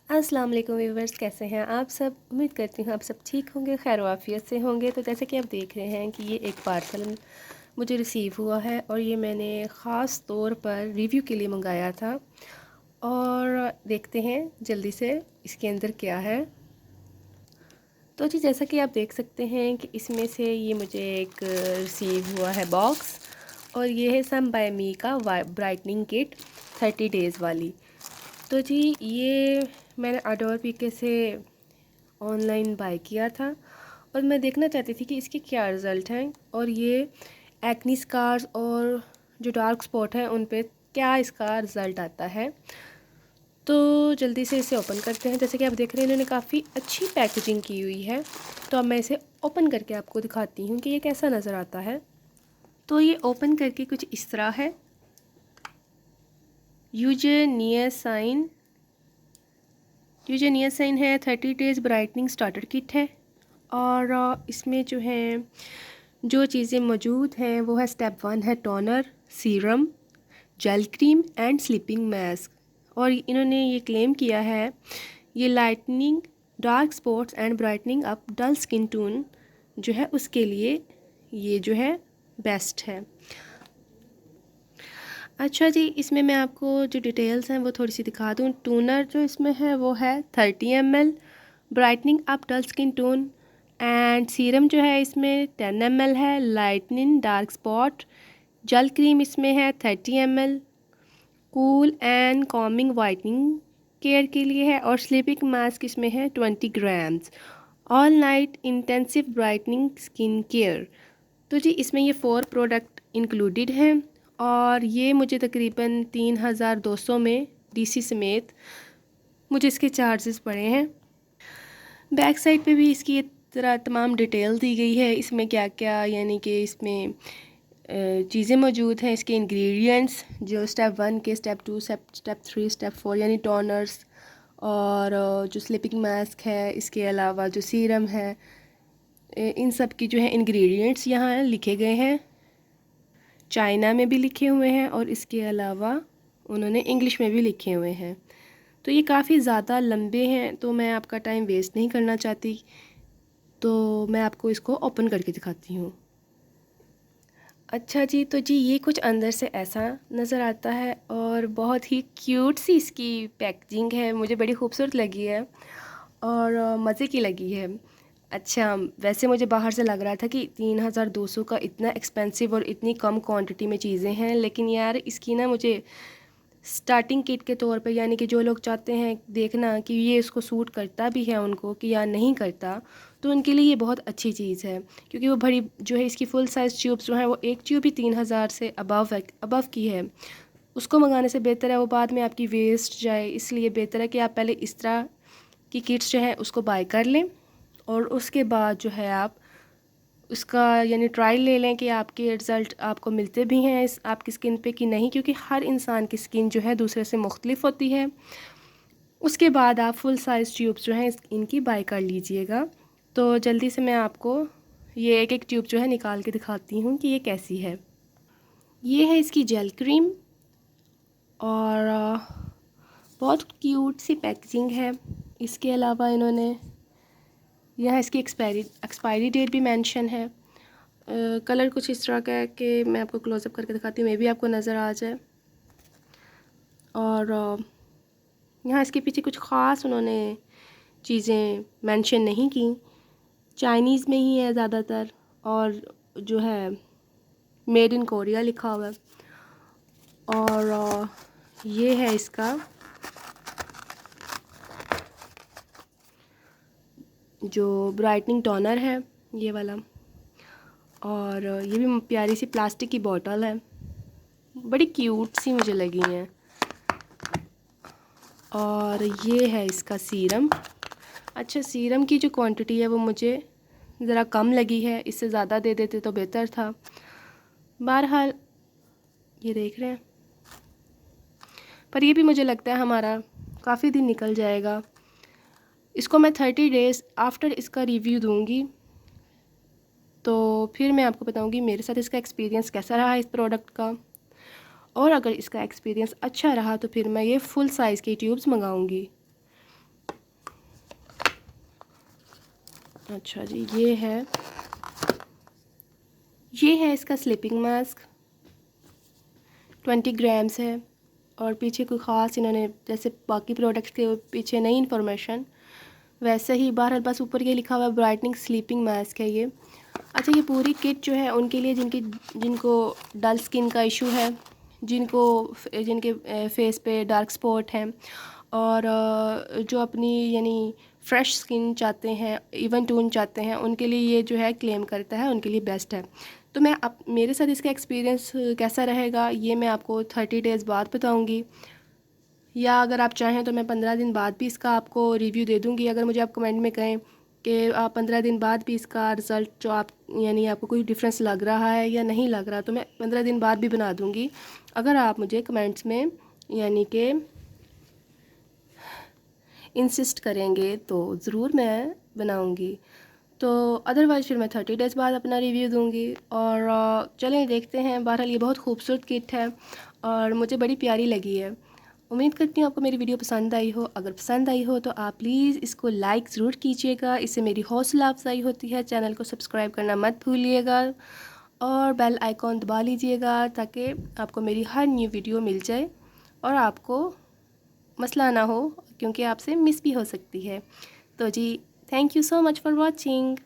अस्सलाम वालेकुम व्यूवर्स, कैसे हैं आप सब। उम्मीद करती हूँ आप सब ठीक होंगे, खैर वाफियत से होंगे। तो जैसे कि आप देख रहे हैं कि ये एक पार्सल मुझे रिसीव हुआ है और ये मैंने ख़ास तौर पर रिव्यू के लिए मंगाया था। और देखते हैं जल्दी से इसके अंदर क्या है। तो जी जैसा कि आप देख सकते हैं कि इसमें से ये मुझे एक रिसीव हुआ है बॉक्स, और ये है सम बाय मी का ब्राइटनिंग किट 30 डेज़ वाली। तो जी ये मैंने अडोर पीके से ऑनलाइन बाय किया था और मैं देखना चाहती थी कि इसके क्या रिज़ल्ट हैं, और ये एक्नी स्कार्स और जो डार्क स्पॉट हैं उन पे क्या इसका रिज़ल्ट आता है। तो जल्दी से इसे ओपन करते हैं। जैसे कि आप देख रहे हैं इन्होंने काफ़ी अच्छी पैकेजिंग की हुई है। तो अब मैं इसे ओपन करके आपको दिखाती हूँ कि ये कैसा नज़र आता है। तो ये ओपन करके कुछ इस तरह है। यूजेनियासाइन यूजेनियासाइन है, 30 डेज़ ब्राइटनिंग स्टार्टर किट है। और इसमें जो है जो चीज़ें मौजूद हैं वो है स्टेप 1 है toner, serum, gel cream and sleeping mask. और इन्होंने ये क्लेम किया है ये lightening dark spots and brightening up dull skin tone जो है उसके लिए ये जो है बेस्ट है। अच्छा जी, इसमें मैं आपको जो डिटेल्स हैं वो थोड़ी सी दिखा दूँ। टोनर जो इसमें है वो है 30 ml, brightening up dull skin tone. And serum जो है इसमें 10 ml है, lightening dark spot. Gel cream इसमें है 30 ml, cool and calming whitening care के लिए है। और स्लीपिंग मास्क इसमें है 20 grams, all night intensive brightening skin care. तो जी इसमें ये 4 प्रोडक्ट इंक्लूडेड हैं और ये मुझे तकरीबन 3200 में डीसी समेत मुझे इसके चार्जेस पड़े हैं। बैक साइड पे भी इसकी तरह तमाम डिटेल दी गई है, इसमें क्या क्या यानी कि इसमें चीज़ें मौजूद हैं, इसके इंग्रेडिएंट्स जो स्टेप 1 के, स्टेप 2, स्टेप 3, स्टेप 4 यानी टोनर्स, और जो स्लीपिंग मास्क है, इसके अलावा जो सीरम है, इन सब की जो है इंग्रेडिएंट्स यहाँ लिखे गए हैं। चाइना में भी लिखे हुए हैं और इसके अलावा उन्होंने इंग्लिश में भी लिखे हुए हैं। तो ये काफ़ी ज़्यादा लंबे हैं तो मैं आपका टाइम वेस्ट नहीं करना चाहती, तो मैं आपको इसको ओपन करके दिखाती हूँ। अच्छा जी, तो जी ये कुछ अंदर से ऐसा नज़र आता है और बहुत ही क्यूट सी इसकी पैकेजिंग है, मुझे बड़ी खूबसूरत लगी है और मज़े की लगी है। अच्छा, वैसे मुझे बाहर से लग रहा था कि 3200 का इतना एक्सपेंसिव और इतनी कम क्वांटिटी में चीज़ें हैं, लेकिन यार इसकी ना मुझे स्टार्टिंग किट के तौर पे, यानी कि जो लोग चाहते हैं देखना कि ये इसको सूट करता भी है उनको कि या नहीं करता, तो उनके लिए ये बहुत अच्छी चीज़ है। क्योंकि वो बड़ी जो है इसकी फुल साइज़ ट्यूब्स जो हैं वो एक ट्यूब ही 3000 से अबव की है। उसको मंगाने से बेहतर है वो बाद में आपकी वेस्ट जाए, इसलिए बेहतर है कि आप पहले इस तरह की किट्स जो है उसको बाय कर लें और उसके बाद जो है आप उसका यानी ट्रायल ले लें कि आपके रिज़ल्ट आपको मिलते भी हैं इस आपकी स्किन पे कि नहीं, क्योंकि हर इंसान की स्किन जो है दूसरे से मुख्तलिफ होती है। उसके बाद आप फुल साइज़ ट्यूब्स जो हैं इनकी बाय कर लीजिएगा। तो जल्दी से मैं आपको ये एक एक ट्यूब जो है निकाल के दिखाती हूँ कि ये कैसी है। ये है इसकी जेल क्रीम और बहुत क्यूट सी पैकेजिंग है। इसके अलावा इन्होंने यहाँ इसकी एक्सपायरी डेट भी मेंशन है। कलर कुछ इस तरह का है कि मैं आपको क्लोज़अप करके दिखाती हूँ, मे भी आपको नज़र आ जाए। और यहाँ इसके पीछे कुछ ख़ास उन्होंने चीज़ें मेंशन नहीं की, चाइनीज़ में ही है ज़्यादातर, और जो है मेड इन कोरिया लिखा हुआ है। और ये है इसका जो ब्राइटनिंग टोनर है ये वाला, और ये भी प्यारी सी प्लास्टिक की बोतल है, बड़ी क्यूट सी मुझे लगी हैं। और ये है इसका सीरम। अच्छा, सीरम की जो क्वांटिटी है वो मुझे ज़रा कम लगी है, इससे ज़्यादा दे देते तो बेहतर था। बहरहाल ये देख रहे हैं, पर ये भी मुझे लगता है हमारा काफ़ी दिन निकल जाएगा। इसको मैं 30 डेज़ आफ्टर इसका रिव्यू दूँगी, तो फिर मैं आपको बताऊँगी मेरे साथ इसका एक्सपीरियंस कैसा रहा इस प्रोडक्ट का। और अगर इसका एक्सपीरियंस अच्छा रहा तो फिर मैं ये फुल साइज़ की ट्यूब्स मंगाऊँगी। अच्छा जी, ये है इसका स्लीपिंग मास्क, 20 ग्राम्स है। और पीछे कोई ख़ास इन्होंने जैसे बाकी प्रोडक्ट्स के पीछे नई इन्फॉर्मेशन, वैसे ही बाहर बस ऊपर ये लिखा हुआ है ब्राइटनिंग स्लीपिंग मास्क है ये। अच्छा, ये पूरी किट जो है उनके लिए जिनको डल स्किन का इशू है, जिनके फेस पे डार्क स्पॉट हैं, और जो अपनी यानी फ्रेश स्किन चाहते हैं, इवन टोन चाहते हैं, उनके लिए ये जो है क्लेम करता है, उनके लिए बेस्ट है। तो मैं अब मेरे साथ इसका एक्सपीरियंस कैसा रहेगा ये मैं आपको 30 डेज़ बाद बताऊंगी, या अगर आप चाहें तो मैं 15 दिन बाद भी इसका आपको रिव्यू दे दूंगी। अगर मुझे आप कमेंट में कहें कि आप 15 दिन बाद भी इसका रिज़ल्ट जो आप यानी आपको कोई डिफरेंस लग रहा है या नहीं लग रहा, तो मैं 15 दिन बाद भी बना दूंगी। अगर आप मुझे कमेंट्स में यानी कि इंसिस्ट करेंगे तो ज़रूर मैं बनाऊंगी। तो अदरवाइज़ फिर मैं 30 डेज़ बाद अपना रिव्यू दूंगी। और चलें देखते हैं। बहरहाल ये बहुत खूबसूरत किट है और मुझे बड़ी प्यारी लगी है। उम्मीद करती हूँ आपको मेरी वीडियो पसंद आई हो। अगर पसंद आई हो तो आप प्लीज़ इसको लाइक ज़रूर कीजिएगा, इससे मेरी हौसला अफजाई होती है। चैनल को सब्सक्राइब करना मत भूलिएगा और बेल आइकॉन दबा लीजिएगा ताकि आपको मेरी हर न्यू वीडियो मिल जाए और आपको मसला ना हो, क्योंकि आपसे मिस भी हो सकती है। तो जी, thank you so much for watching.